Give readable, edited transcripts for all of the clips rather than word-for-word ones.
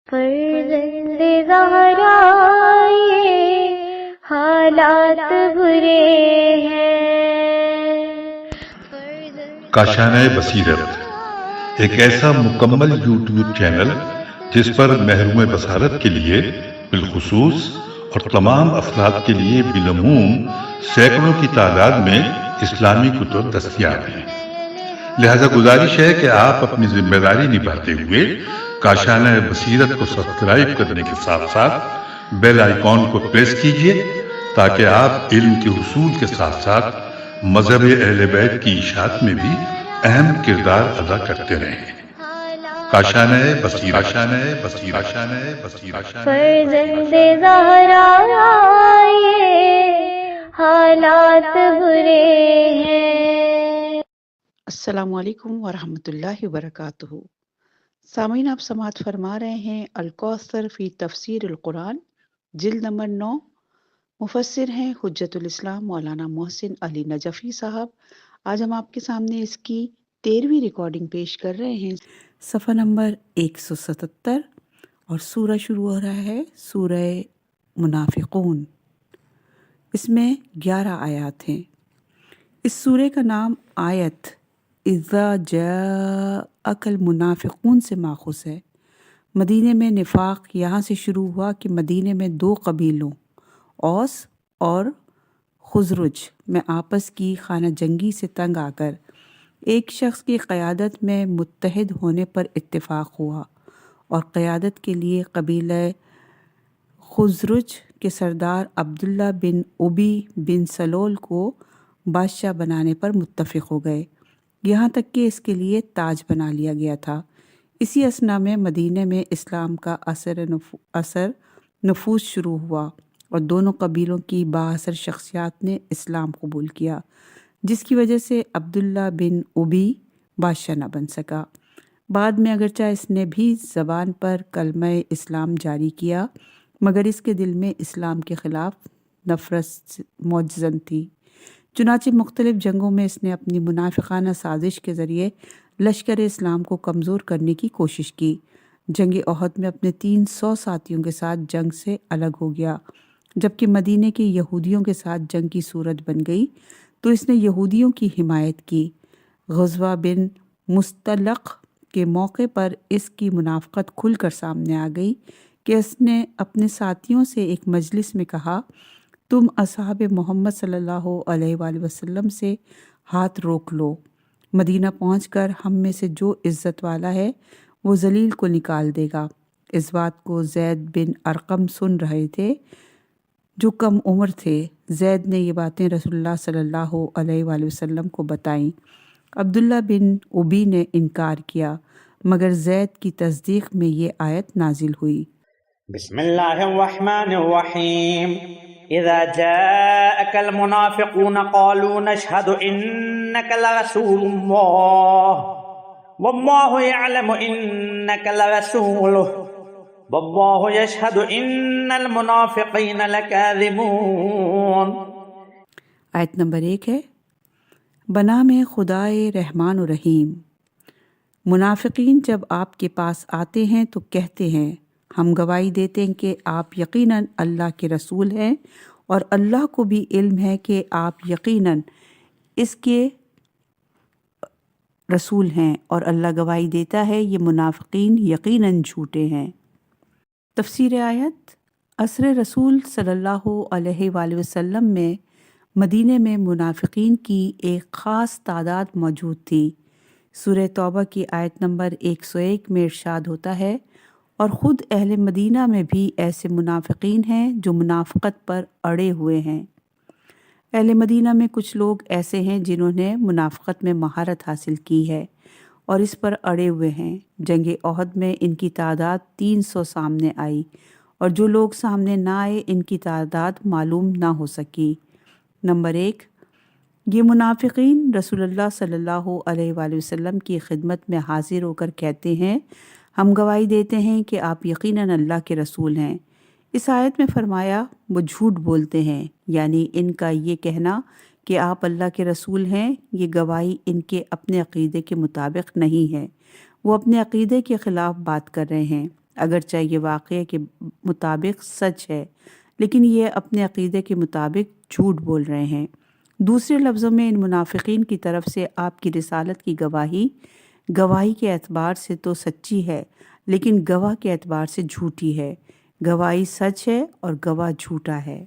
فرزند زہرا یہ حالات برے ہیں۔ کاشانہ بصیرت ایک ایسا مکمل یوٹیوب چینل جس پر محروم بصارت کے لیے بالخصوص اور تمام افراد کے لیے بالعموم سینکڑوں کی تعداد میں اسلامی کتب دستیاب ہیں۔ لہذا گزارش ہے کہ آپ اپنی ذمہ داری نبھاتے ہوئے کاشانہ بصیرت کو سبسکرائب کرنے کے ساتھ ساتھ بیل آئیکن کو پریس کیجئے تاکہ آپ علم کے حصول کے ساتھ ساتھ مذہب اہل بیت کی اشاعت میں بھی اہم کردار ادا کرتے رہیں۔ کاشانہ بصیرت۔ فرزند زہرا یہ حالات برے ہیں۔ السلام علیکم ورحمۃ اللہ وبرکاتہ۔ سامعین، آپ سماعت فرما رہے ہیں الکوثر فی تفسیر القرآن، جلد نمبر 9۔ مفسر ہیں حجت الاسلام مولانا محسن علی نجفی صاحب۔ آج ہم آپ کے سامنے اس کی 13ویں ریکارڈنگ پیش کر رہے ہیں، صفحہ نمبر 177، اور سورہ شروع ہو رہا ہے سورہ منافقون۔ اس میں 11 آیات ہیں۔ اس سورہ کا نام آیت اذا جاءک المنافقون سے ماخوذ ہے۔ مدینے میں نفاق یہاں سے شروع ہوا کہ مدینے میں 2 قبیلوں اوس اور خزرج میں آپس کی خانہ جنگی سے تنگ آ کر ایک شخص کی قیادت میں متحد ہونے پر اتفاق ہوا، اور قیادت کے لیے قبیلہ خزرج کے سردار عبداللہ بن ابی بن سلول کو بادشاہ بنانے پر متفق ہو گئے، یہاں تک کہ اس کے لیے تاج بنا لیا گیا تھا۔ اسی اثنا میں مدینہ میں اسلام کا اثر نفوذ شروع ہوا، اور دونوں قبیلوں کی بااثر شخصیات نے اسلام قبول کیا، جس کی وجہ سے عبداللہ بن ابی بادشاہ نہ بن سکا۔ بعد میں اگرچہ اس نے بھی زبان پر کلمہ اسلام جاری کیا، مگر اس کے دل میں اسلام کے خلاف نفرت موجزن تھی۔ چنانچہ مختلف جنگوں میں اس نے اپنی منافقانہ سازش کے ذریعے لشکر اسلام کو کمزور کرنے کی کوشش کی۔ جنگ احد میں اپنے 300 ساتھیوں کے ساتھ جنگ سے الگ ہو گیا۔ جبکہ مدینے کے یہودیوں کے ساتھ جنگ کی صورت بن گئی تو اس نے یہودیوں کی حمایت کی۔ غزوہ بن مستلق کے موقع پر اس کی منافقت کھل کر سامنے آ گئی کہ اس نے اپنے ساتھیوں سے ایک مجلس میں کہا، تم اصحاب محمد صلی اللہ علیہ وآلہ وسلم سے ہاتھ روک لو، مدینہ پہنچ کر ہم میں سے جو عزت والا ہے وہ ذلیل کو نکال دے گا۔ اس بات کو زید بن ارقم سن رہے تھے جو کم عمر تھے۔ زید نے یہ باتیں رسول اللہ صلی اللہ علیہ وآلہ وسلم کو بتائیں۔ عبداللہ بن ابی نے انکار کیا، مگر زید کی تصدیق میں یہ آیت نازل ہوئی۔ بسم اللہ الرحمن الرحیم۔ اذا جاءك المنافقون قالوا نشهد انك لرسول الله والله يعلم انك لرسوله والله يشهد ان المنافقين لكاذبون۔ آیت نمبر 1 ہے، بنام خدائے رحمان و رحیم۔ منافقین جب آپ کے پاس آتے ہیں تو کہتے ہیں، ہم گواہی دیتے ہیں کہ آپ یقیناً اللہ کے رسول ہیں، اور اللہ کو بھی علم ہے کہ آپ یقیناً اس کے رسول ہیں، اور اللہ گواہی دیتا ہے یہ منافقین یقیناً جھوٹے ہیں۔ تفسیر آیت۔ عصر رسول صلی اللہ علیہ وآلہ وسلم میں مدینہ میں منافقین کی ایک خاص تعداد موجود تھی۔ سورہ توبہ کی آیت نمبر 101 میں ارشاد ہوتا ہے، اور خود اہل مدینہ میں بھی ایسے منافقین ہیں جو منافقت پر اڑے ہوئے ہیں۔ اہل مدینہ میں کچھ لوگ ایسے ہیں جنہوں نے منافقت میں مہارت حاصل کی ہے اور اس پر اڑے ہوئے ہیں۔ جنگ احد میں ان کی تعداد 300 سامنے آئی، اور جو لوگ سامنے نہ آئے ان کی تعداد معلوم نہ ہو سکی۔ نمبر 1، یہ منافقین رسول اللہ صلی اللہ علیہ وآلہ وسلم کی خدمت میں حاضر ہو کر کہتے ہیں، ہم گواہی دیتے ہیں کہ آپ یقیناً اللہ کے رسول ہیں۔ اس آیت میں فرمایا وہ جھوٹ بولتے ہیں، یعنی ان کا یہ کہنا کہ آپ اللہ کے رسول ہیں، یہ گواہی ان کے اپنے عقیدے کے مطابق نہیں ہے، وہ اپنے عقیدے کے خلاف بات کر رہے ہیں۔ اگرچہ یہ واقعے کے مطابق سچ ہے، لیکن یہ اپنے عقیدے کے مطابق جھوٹ بول رہے ہیں۔ دوسرے لفظوں میں ان منافقین کی طرف سے آپ کی رسالت کی گواہی کے اعتبار سے تو سچی ہے، لیکن گواہ کے اعتبار سے جھوٹی ہے۔ گواہی سچ ہے اور گواہ جھوٹا ہے۔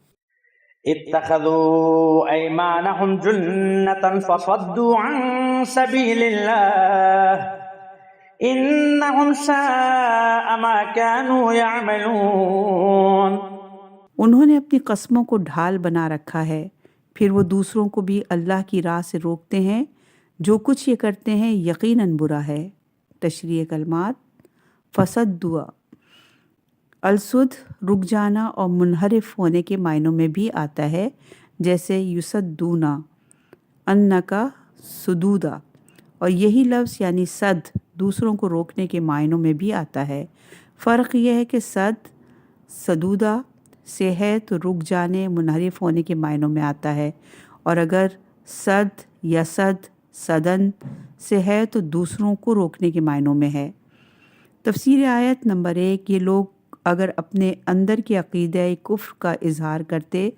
اتخذوا أيمانهم جنة فصدوا عن سبيل الله إنهم ساء ما كانوا يعملون۔ انہوں نے اپنی قسموں کو ڈھال بنا رکھا ہے، پھر وہ دوسروں کو بھی اللہ کی راہ سے روکتے ہیں، جو کچھ یہ کرتے ہیں یقیناً برا ہے۔ تشریح کلمات: فصدوا، السد رک جانا اور منحرف ہونے کے معنوں میں بھی آتا ہے، جیسے یصدونا، انکا سدودا، اور یہی لفظ یعنی صد دوسروں کو روکنے کے معنوں میں بھی آتا ہے۔ فرق یہ ہے کہ صد سدودا سے ہے تو رک جانے، منحرف ہونے کے معنوں میں آتا ہے، اور اگر صد یا صدن سے ہے تو دوسروں کو روکنے کے معنوں میں ہے۔ تفسیر آیت نمبر 1: یہ لوگ اگر اپنے اندر کے عقیدہ کفر کا اظہار کرتے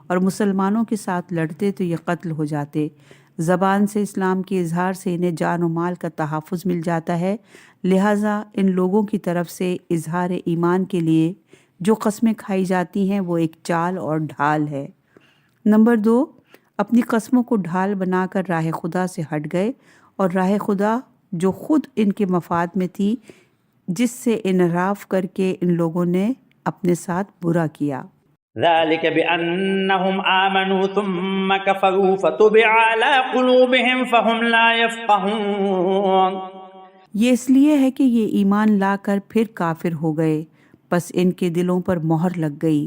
اور مسلمانوں کے ساتھ لڑتے تو یہ قتل ہو جاتے۔ زبان سے اسلام کے اظہار سے انہیں جان و مال کا تحفظ مل جاتا ہے، لہٰذا ان لوگوں کی طرف سے اظہار ایمان کے لیے جو قسمیں کھائی جاتی ہیں وہ ایک چال اور ڈھال ہے۔ نمبر 2: اپنی قسموں کو ڈھال بنا کر راہ خدا سے ہٹ گئے، اور راہ خدا جو خود ان کے مفاد میں تھی، جس سے انحراف کر کے ان لوگوں نے اپنے ساتھ برا کیا۔ ذلك بأنهم آمنوا ثم كفروا فتبع على قلوبهم فهم لا يفقهون۔ یہ اس لیے ہے کہ یہ ایمان لا کر پھر کافر ہو گئے، بس ان کے دلوں پر مہر لگ گئی،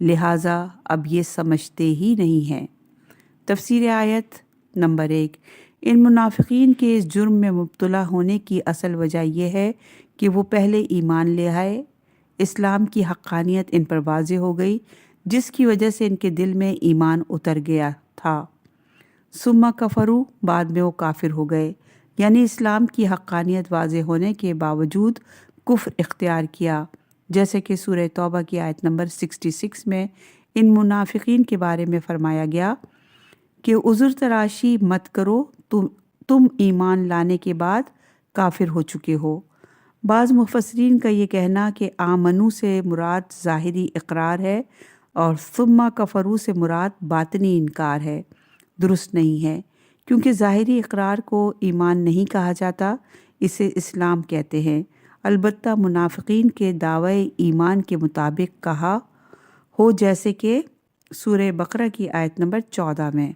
لہٰذا اب یہ سمجھتے ہی نہیں ہیں۔ تفسیر آیت نمبر 1: ان منافقین کے اس جرم میں مبتلا ہونے کی اصل وجہ یہ ہے کہ وہ پہلے ایمان لے آئے، اسلام کی حقانیت ان پر واضح ہو گئی، جس کی وجہ سے ان کے دل میں ایمان اتر گیا تھا۔ ثم کفروا، بعد میں وہ کافر ہو گئے، یعنی اسلام کی حقانیت واضح ہونے کے باوجود کفر اختیار کیا، جیسے کہ سورہ توبہ کی آیت نمبر 66 میں ان منافقین کے بارے میں فرمایا گیا کہ عذر تراشی مت کرو، تم ایمان لانے کے بعد کافر ہو چکے ہو۔ بعض مفسرین کا یہ کہنا کہ آمنو سے مراد ظاہری اقرار ہے اور ثم کفروا سے مراد باطنی انکار ہے، درست نہیں ہے، کیونکہ ظاہری اقرار کو ایمان نہیں کہا جاتا، اسے اسلام کہتے ہیں۔ البتہ منافقین کے دعوی ایمان کے مطابق کہا ہو، جیسے کہ سورہ بقرہ کی آیت نمبر 14 میں،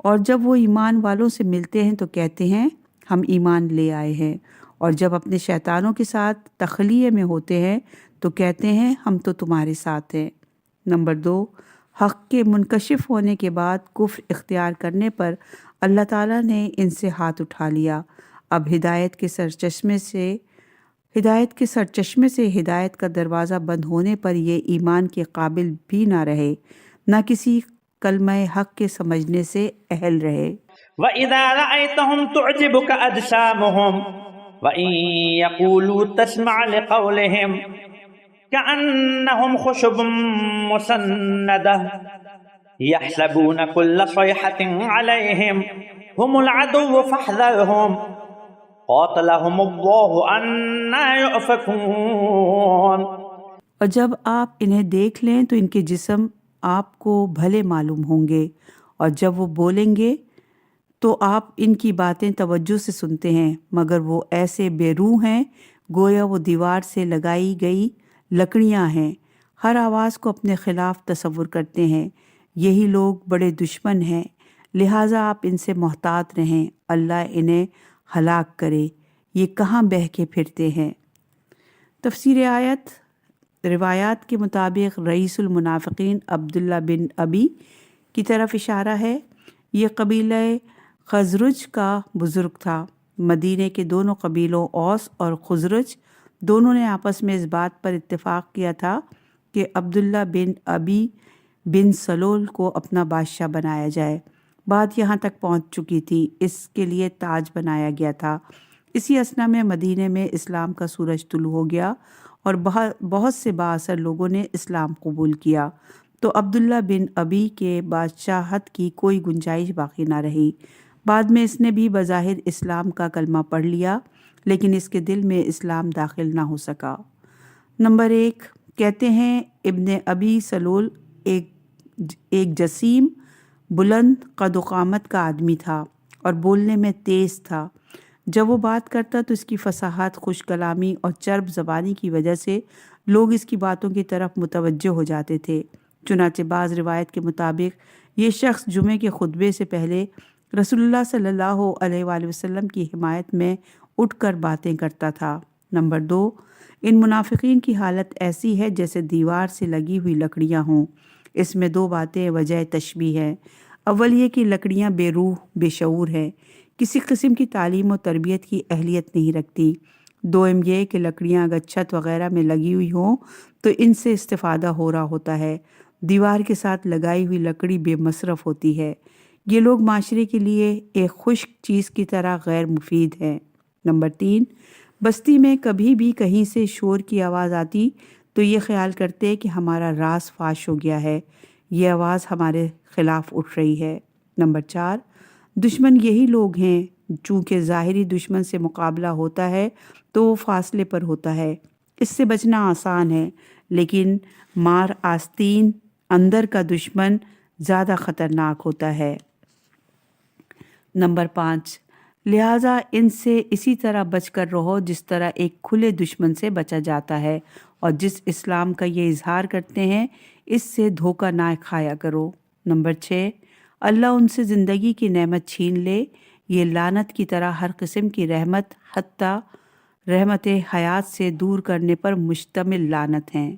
اور جب وہ ایمان والوں سے ملتے ہیں تو کہتے ہیں ہم ایمان لے آئے ہیں، اور جب اپنے شیطانوں کے ساتھ تخلیہ میں ہوتے ہیں تو کہتے ہیں ہم تو تمہارے ساتھ ہیں۔ نمبر 2: حق کے منکشف ہونے کے بعد کفر اختیار کرنے پر اللہ تعالیٰ نے ان سے ہاتھ اٹھا لیا۔ اب ہدایت کے سرچشمے سے ہدایت کا دروازہ بند ہونے پر یہ ایمان کے قابل بھی نہ رہے، نہ کسی کلمہ حق کے سمجھنے سے اہل رہے۔ وَإِذَا رَأَيْتَهُمْ تُعْجِبُكَ أَجْسَامُهُمْ وَإِن يَقُولُوا تَسْمَعْ لِقَوْلِهِمْ كَأَنَّهُمْ خُشُبٌ مُّسَنَّدَةٌ يَحْسَبُونَ كُلَّ صَيْحَةٍ عَلَيْهِمْ هُمُ الْعَدُوُّ فَاحْذَرْهُمْ قَاتَلَهُمُ اللَّهُ أَنَّىٰ يُؤْفَكُونَ۔ اور جب آپ انہیں دیکھ لیں تو ان کے جسم آپ کو بھلے معلوم ہوں گے، اور جب وہ بولیں گے تو آپ ان کی باتیں توجہ سے سنتے ہیں، مگر وہ ایسے بے روح ہیں گویا وہ دیوار سے لگائی گئی لکڑیاں ہیں، ہر آواز کو اپنے خلاف تصور کرتے ہیں۔ یہی لوگ بڑے دشمن ہیں، لہٰذا آپ ان سے محتاط رہیں، اللہ انہیں ہلاک کرے، یہ کہاں بہہ کے پھرتے ہیں۔ تفسیر آیت: روایات کے مطابق رئیس المنافقین عبداللہ بن ابی کی طرف اشارہ ہے۔ یہ قبیلہ خزرج کا بزرگ تھا۔ مدینے کے دونوں قبیلوں اوس اور خزرج دونوں نے آپس میں اس بات پر اتفاق کیا تھا کہ عبداللہ بن ابی بن سلول کو اپنا بادشاہ بنایا جائے۔ بات یہاں تک پہنچ چکی تھی، اس کے لیے تاج بنایا گیا تھا۔ اسی اثنا میں مدینے میں اسلام کا سورج طلوع ہو گیا اور بہت سے بااثر لوگوں نے اسلام قبول کیا، تو عبداللہ بن ابی کے بادشاہت کی کوئی گنجائش باقی نہ رہی۔ بعد میں اس نے بھی بظاہر اسلام کا کلمہ پڑھ لیا، لیکن اس کے دل میں اسلام داخل نہ ہو سکا۔ نمبر 1، کہتے ہیں ابن ابی سلول ایک جسیم، بلند قد و قامت کا آدمی تھا اور بولنے میں تیز تھا۔ جب وہ بات کرتا تو اس کی فصاحت، خوش کلامی اور چرب زبانی کی وجہ سے لوگ اس کی باتوں کی طرف متوجہ ہو جاتے تھے۔ چنانچہ بعض روایت کے مطابق یہ شخص جمعے کے خطبے سے پہلے رسول اللہ صلی اللہ علیہ وآلہ وسلم کی حمایت میں اٹھ کر باتیں کرتا تھا۔ نمبر 2، ان منافقین کی حالت ایسی ہے جیسے دیوار سے لگی ہوئی لکڑیاں ہوں۔ اس میں 2 باتیں وجہ تشبیہ ہیں۔ اول یہ کہ لکڑیاں بے روح، بے شعور ہیں، کسی قسم کی تعلیم و تربیت کی اہلیت نہیں رکھتی۔ دوم یہ کہ لکڑیاں اگر چھت وغیرہ میں لگی ہوئی ہوں تو ان سے استفادہ ہو رہا ہوتا ہے، دیوار کے ساتھ لگائی ہوئی لکڑی بے مصرف ہوتی ہے۔ یہ لوگ معاشرے کے لیے ایک خشک چیز کی طرح غیر مفید ہیں۔ نمبر 3، بستی میں کبھی بھی کہیں سے شور کی آواز آتی تو یہ خیال کرتے کہ ہمارا راز فاش ہو گیا ہے، یہ آواز ہمارے خلاف اٹھ رہی ہے۔ نمبر 4، دشمن یہی لوگ ہیں۔ چونکہ ظاہری دشمن سے مقابلہ ہوتا ہے تو وہ فاصلے پر ہوتا ہے، اس سے بچنا آسان ہے، لیکن مار آستین اندر کا دشمن زیادہ خطرناک ہوتا ہے۔ نمبر 5، لہٰذا ان سے اسی طرح بچ کر رہو جس طرح ایک کھلے دشمن سے بچا جاتا ہے، اور جس اسلام کا یہ اظہار کرتے ہیں اس سے دھوکہ نہ کھایا کرو۔ نمبر 6، اللہ ان سے زندگی کی نعمت چھین لے، یہ لعنت کی طرح ہر قسم کی رحمت حتیٰ رحمت حیات سے دور کرنے پر مشتمل لعنت ہیں۔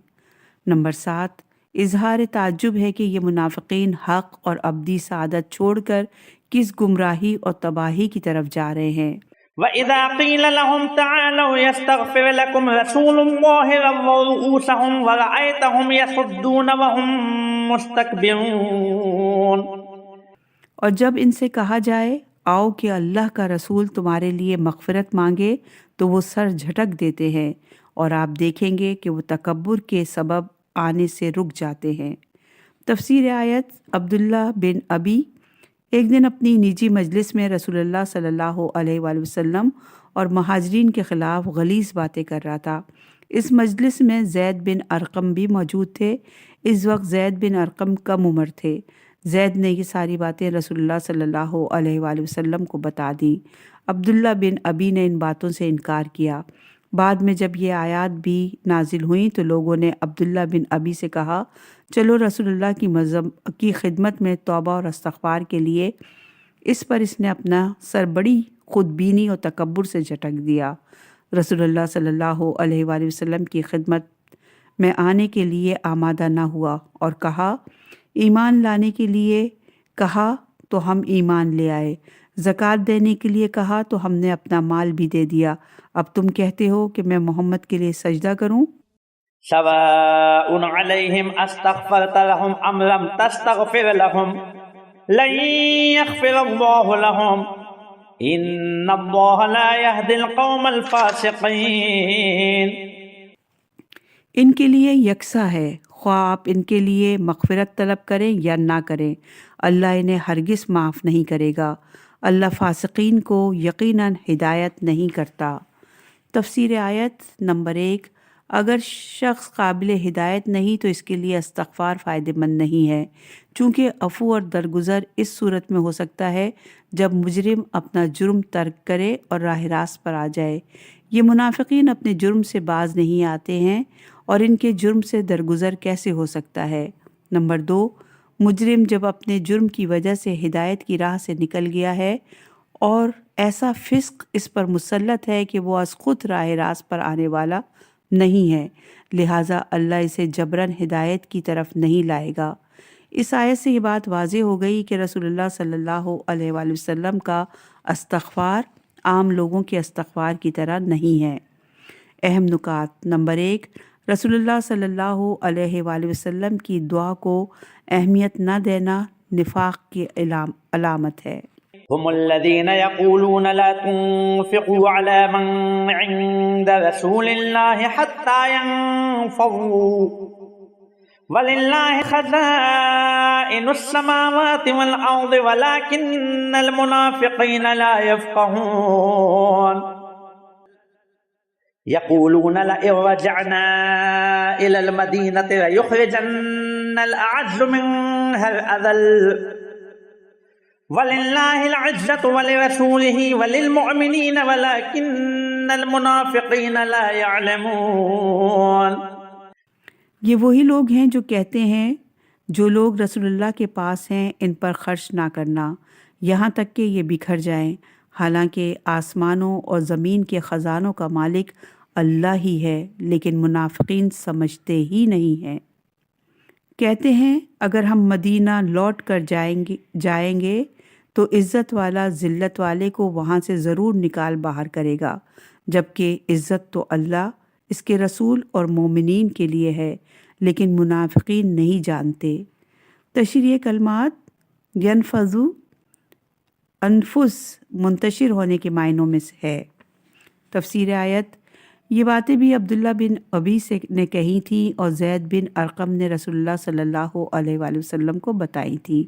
نمبر 7، اظہار تعجب ہے کہ یہ منافقین حق اور ابدی سعادت چھوڑ کر کس گمراہی اور تباہی کی طرف جا رہے ہیں۔ وَإِذَا قِيلَ لَهُمْ تَعَالَوْا يَسْتَغْفِرْ لَكُمْ رَسُولُ اللَّهِ لَوَّوْا رُءُوسَهُمْ وَرَأَيْتَهُمْ يَصُدُّونَ وَهُمْ مُسْتَكْبِرُونَ۔ اور جب ان سے کہا جائے آؤ کہ اللہ کا رسول تمہارے لیے مغفرت مانگے تو وہ سر جھٹک دیتے ہیں، اور آپ دیکھیں گے کہ وہ تکبر کے سبب آنے سے رک جاتے ہیں۔ تفسیر آیت۔ عبداللہ بن ابی ایک دن اپنی نجی مجلس میں رسول اللہ صلی اللہ علیہ وآلہ وسلم اور مہاجرین کے خلاف غلیظ باتیں کر رہا تھا۔ اس مجلس میں زید بن ارقم بھی موجود تھے۔ اس وقت زید بن ارقم کم عمر تھے۔ زید نے یہ ساری باتیں رسول اللہ صلی اللہ علیہ وآلہ وسلم کو بتا دیں۔ عبداللہ بن ابی نے ان باتوں سے انکار کیا۔ بعد میں جب یہ آیات بھی نازل ہوئیں تو لوگوں نے عبداللہ بن ابی سے کہا چلو رسول اللہ کی خدمت میں توبہ اور استغفار کے لیے۔ اس پر اس نے اپنا سر بڑی خود بینی اور تکبر سے جھٹک دیا۔ رسول اللہ صلی اللہ علیہ وآلہ وسلم کی خدمت میں آنے کے لیے آمادہ نہ ہوا اور کہا ایمان لانے کے لیے کہا تو ہم ایمان لے آئے، زکوٰۃ دینے کے لیے کہا تو ہم نے اپنا مال بھی دے دیا، اب تم کہتے ہو کہ میں محمد کے لیے سجدہ کروں؟ سواء علیہم استغفرت لہم ام لم تستغفر لہم لن یغفر اللہ لہم ان اللہ لا یہدی القوم الفاسقین۔ ان کے لیے یکساں ہے، خواہ آپ ان کے لیے مغفرت طلب کریں یا نہ کریں، اللہ انہیں ہرگز معاف نہیں کرے گا، اللہ فاسقین کو یقیناً ہدایت نہیں کرتا۔ تفسیر آیت۔ نمبر 1، اگر شخص قابل ہدایت نہیں تو اس کے لیے استغفار فائدہ مند نہیں ہے، چونکہ عفو اور درگزر اس صورت میں ہو سکتا ہے جب مجرم اپنا جرم ترک کرے اور راہ راست پر آ جائے۔ یہ منافقین اپنے جرم سے باز نہیں آتے ہیں اور ان کے جرم سے درگزر کیسے ہو سکتا ہے؟ نمبر 2، مجرم جب اپنے جرم کی وجہ سے ہدایت کی راہ سے نکل گیا ہے اور ایسا فسق اس پر مسلط ہے کہ وہ از خود راہ راست پر آنے والا نہیں ہے، لہٰذا اللہ اسے جبراً ہدایت کی طرف نہیں لائے گا۔ اس آیت سے یہ بات واضح ہو گئی کہ رسول اللہ صلی اللہ علیہ وآلہ وسلم کا استغفار عام لوگوں کے استغفار کی طرح نہیں ہے۔ اہم نکات۔ نمبر 1، رسول اللہ صلی اللہ علیہ وآلہ وسلم کی دعا کو اہمیت نہ دینا نفاق کی علامت ہے۔ هم الذين يقولون لا تنفقوا على من عند رسول الله حتى ينفضوا ولله خزائن السماوات والأرض ولكن المنافقين لا يفقهون يقولون لئن رجعنا إلى المدينة ليخرجن الأعز منها الأذل وَلِلَّهِ الْعِزَّةُ وَلِرَسُولِهِ وَلِلْمُؤْمِنِينَ وَلَكِنَّ الْمُنَافِقِينَ لَا يَعْلَمُونَ۔ یہ وہی لوگ ہیں جو کہتے ہیں جو لوگ رسول اللہ کے پاس ہیں ان پر خرچ نہ کرنا یہاں تک کہ یہ بکھر جائیں، حالانکہ آسمانوں اور زمین کے خزانوں کا مالک اللہ ہی ہے، لیکن منافقین سمجھتے ہی نہیں ہیں۔ کہتے ہیں اگر ہم مدینہ لوٹ کر جائیں گے تو عزت والا ذلت والے کو وہاں سے ضرور نکال باہر کرے گا، جبکہ عزت تو اللہ، اس کے رسول اور مومنین کے لیے ہے، لیکن منافقین نہیں جانتے۔ تشریح کلمات ینفذو انفس منتشر ہونے کے معنوں میں سے ہے۔ تفسیر آیت، یہ باتیں بھی عبداللہ بن ابی نے کہی تھیں اور زید بن ارقم نے رسول اللہ صلی اللہ علیہ وآلہ وسلم کو بتائی تھیں۔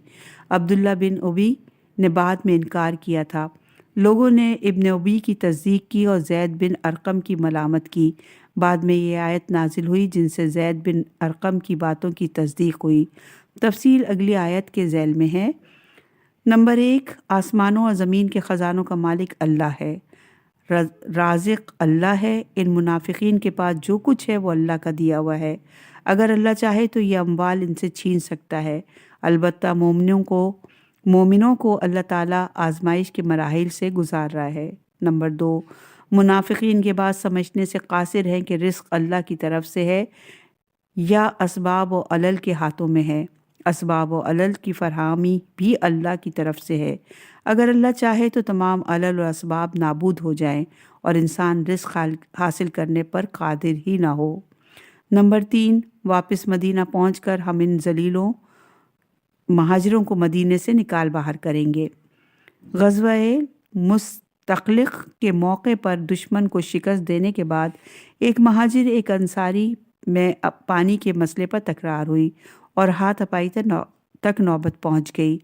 عبداللہ بن ابی نے بعد میں انکار کیا تھا۔ لوگوں نے ابن ابی کی تصدیق کی اور زید بن ارقم کی ملامت کی۔ بعد میں یہ آیت نازل ہوئی جن سے زید بن ارقم کی باتوں کی تصدیق ہوئی۔ تفصیل اگلی آیت کے ذیل میں ہے۔ نمبر 1، آسمانوں اور زمین کے خزانوں کا مالک اللہ ہے، رازق اللہ ہے۔ ان منافقین کے پاس جو کچھ ہے وہ اللہ کا دیا ہوا ہے، اگر اللہ چاہے تو یہ اموال ان سے چھین سکتا ہے، البتہ مومنوں کو اللہ تعالیٰ آزمائش کے مراحل سے گزار رہا ہے۔ نمبر 2، منافقین کے بعد سمجھنے سے قاصر ہیں کہ رزق اللہ کی طرف سے ہے یا اسباب و علل کے ہاتھوں میں ہے۔ اسباب و علل کی فراہمی بھی اللہ کی طرف سے ہے، اگر اللہ چاہے تو تمام علل و اسباب نابود ہو جائیں اور انسان رزق حاصل کرنے پر قادر ہی نہ ہو۔ نمبر 3، واپس مدینہ پہنچ کر ہم ان ذلیلوں مہاجروں کو مدینے سے نکال باہر کریں گے۔ غزوہ مستقلق کے موقع پر دشمن کو شکست دینے کے بعد ایک مہاجر ایک انصاری میں پانی کے مسئلے پر تکرار ہوئی اور ہاتھ اپائی تک نوبت پہنچ گئی۔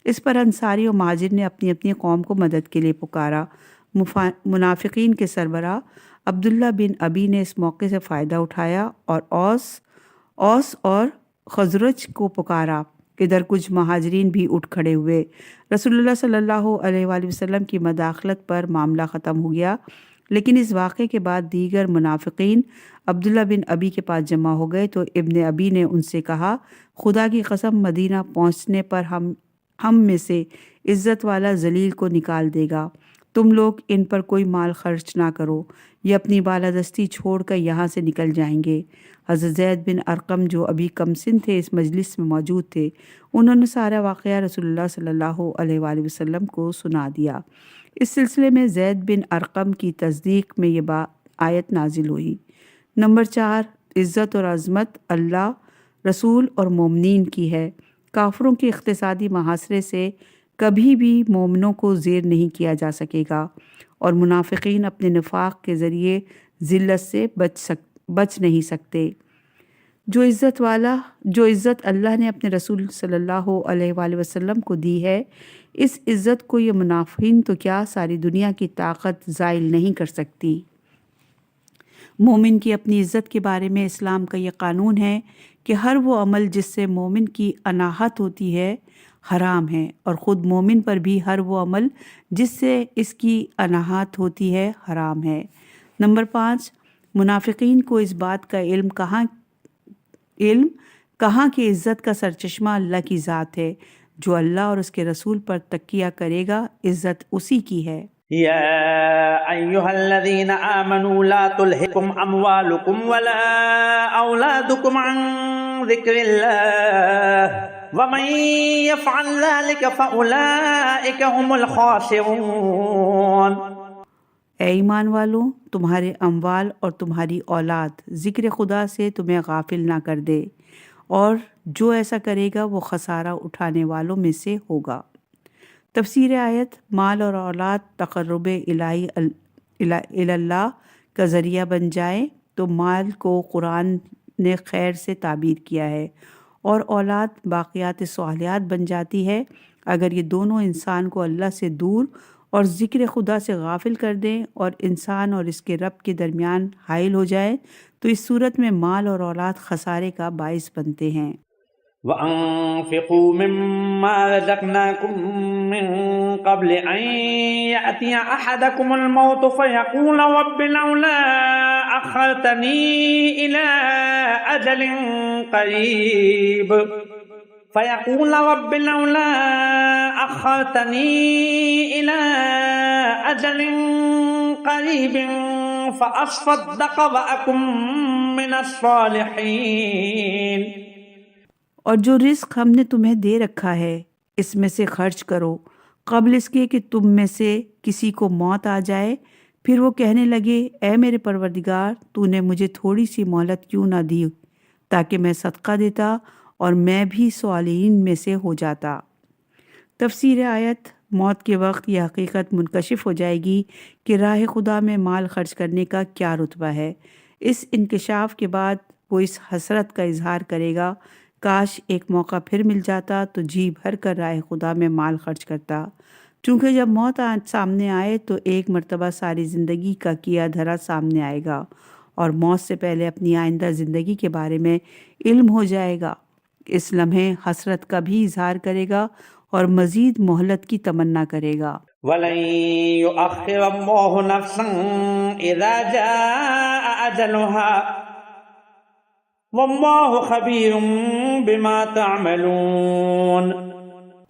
اس پر انصاری و مہاجر نے اپنی اپنی قوم کو مدد کے لیے پکارا۔ منافقین کے سربراہ عبداللہ بن ابی نے اس موقع سے فائدہ اٹھایا اور اوس اور خزرج کو پکارا۔ ادھر کچھ مہاجرین بھی اٹھ کھڑے ہوئے۔ رسول اللہ صلی اللہ علیہ وآلہ وسلم کی مداخلت پر معاملہ ختم ہو گیا، لیکن اس واقعے کے بعد دیگر منافقین عبداللہ بن ابی کے پاس جمع ہو گئے تو ابن ابی نے ان سے کہا، خدا کی قسم مدینہ پہنچنے پر ہم میں سے عزت والا ذلیل کو نکال دے گا، تم لوگ ان پر کوئی مال خرچ نہ کرو، یہ اپنی بالادستی چھوڑ کر یہاں سے نکل جائیں گے۔ حضرت زید بن ارقم جو ابھی کم سن تھے اس مجلس میں موجود تھے، انہوں نے سارا واقعہ رسول اللہ صلی اللہ علیہ وآلہ وسلم کو سنا دیا۔ اس سلسلے میں زید بن ارقم کی تصدیق میں یہ آیت نازل ہوئی۔ نمبر 4، عزت اور عظمت اللہ، رسول اور مومنین کی ہے۔ کافروں کے اقتصادی محاصرے سے کبھی بھی مومنوں کو زیر نہیں کیا جا سکے گا، اور منافقین اپنے نفاق کے ذریعے ذلت سے بچ نہیں سکتے۔ جو عزت اللہ نے اپنے رسول صلی اللہ علیہ وآلہ وسلم کو دی ہے، اس عزت کو یہ منافقین تو کیا ساری دنیا کی طاقت زائل نہیں کر سکتی۔ مومن کی اپنی عزت کے بارے میں اسلام کا یہ قانون ہے کہ ہر وہ عمل جس سے مومن کی اناہت ہوتی ہے حرام ہے، اور خود مومن پر بھی ہر وہ عمل جس سے اس کی اناہت ہوتی ہے حرام ہے۔ نمبر 5، منافقین کو اس بات کا علم کہاں کہ عزت کا سرچشمہ اللہ کی ذات ہے، جو اللہ اور اس کے رسول پر تکیہ کرے گا عزت اسی کی ہے۔ یا ایہا الذین آمنوا لا تلہکم اموالکم ولا اولادکم عن ذکر اللہ ومن یفعل ذلک فاولئک هم الخاسرون۔ اے ایمان والوں، تمہارے اموال اور تمہاری اولاد ذکر خدا سے تمہیں غافل نہ کر دے، اور جو ایسا کرے گا وہ خسارہ اٹھانے والوں میں سے ہوگا۔ تفسیر آیت: مال اور اولاد تقرب الہی اللہ کا ذریعہ بن جائیں تو مال کو قرآن نے خیر سے تعبیر کیا ہے، اور اولاد باقیات صالحات بن جاتی ہے اگر یہ دونوں انسان کو اللہ سے دور اور ذکر خدا سے غافل کر دیں اور انسان اور اس کے رب کے درمیان حائل ہو جائے تو اس صورت میں مال اور اولاد خسارے کا باعث بنتے ہیں۔ وَأَنفِقُوا مِمَّا رَزَقْنَاكُم مِّن قَبْلِ أَن يَأْتِيَ أَحَدَكُمُ الْمَوْتُ فَيَقُولَ رَبِّ لَوْلَا أَخَّرْتَنِي إِلَىٰ أَجَلٍ قَرِيبٍ فَأَصَّدَّقَ وَأَكُن مِّنَ الصَّالِحِينَ۔ اور جو رزق ہم نے تمہیں دے رکھا ہے اس میں سے خرچ کرو قبل اس کے کہ تم میں سے کسی کو موت آ جائے، پھر وہ کہنے لگے اے میرے پروردگار، تو نے مجھے تھوڑی سی مہلت کیوں نہ دی تاکہ میں صدقہ دیتا اور میں بھی صالحین میں سے ہو جاتا۔ تفسیر آیت: موت کے وقت یہ حقیقت منکشف ہو جائے گی کہ راہ خدا میں مال خرچ کرنے کا کیا رتبہ ہے۔ اس انکشاف کے بعد وہ اس حسرت کا اظہار کرے گا، کاش ایک موقع پھر مل جاتا تو جی بھر کر راہ خدا میں مال خرچ کرتا۔ چونکہ جب موت سامنے آئے تو ایک مرتبہ ساری زندگی کا کیا دھرا سامنے آئے گا اور موت سے پہلے اپنی آئندہ زندگی کے بارے میں علم ہو جائے گا۔ اس لمحے حسرت کا بھی اظہار کرے گا اور مزید مہلت کی تمنا کرے گا۔ وَلَن يُؤَخِّرَ اللَّهُ نَفْسًا إِذَا جَاءَ أَجَلُهَا وَاللَّهُ خَبِيرٌ بِمَا تَعْمَلُونَ۔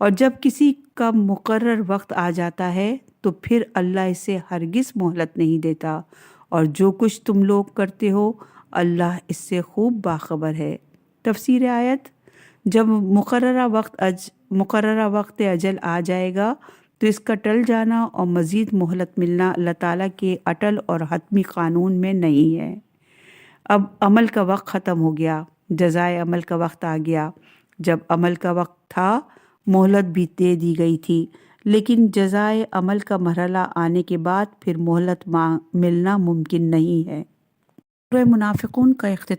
اور جب کسی کا مقرر وقت آ جاتا ہے تو پھر اللہ اسے ہرگز مہلت نہیں دیتا، اور جو کچھ تم لوگ کرتے ہو اللہ اس سے خوب باخبر ہے۔ تفسیر آیت: جب مقررہ وقت اجل آ جائے گا تو اس کا ٹل جانا اور مزید مہلت ملنا اللہ تعالیٰ کے اٹل اور حتمی قانون میں نہیں ہے۔ اب عمل کا وقت ختم ہو گیا، جزائے عمل کا وقت آ گیا۔ جب عمل کا وقت تھا مہلت بھی دے دی گئی تھی، لیکن جزائے عمل کا مرحلہ آنے کے بعد پھر مہلت ملنا ممکن نہیں ہے۔ سورہ منافقون کا اختتام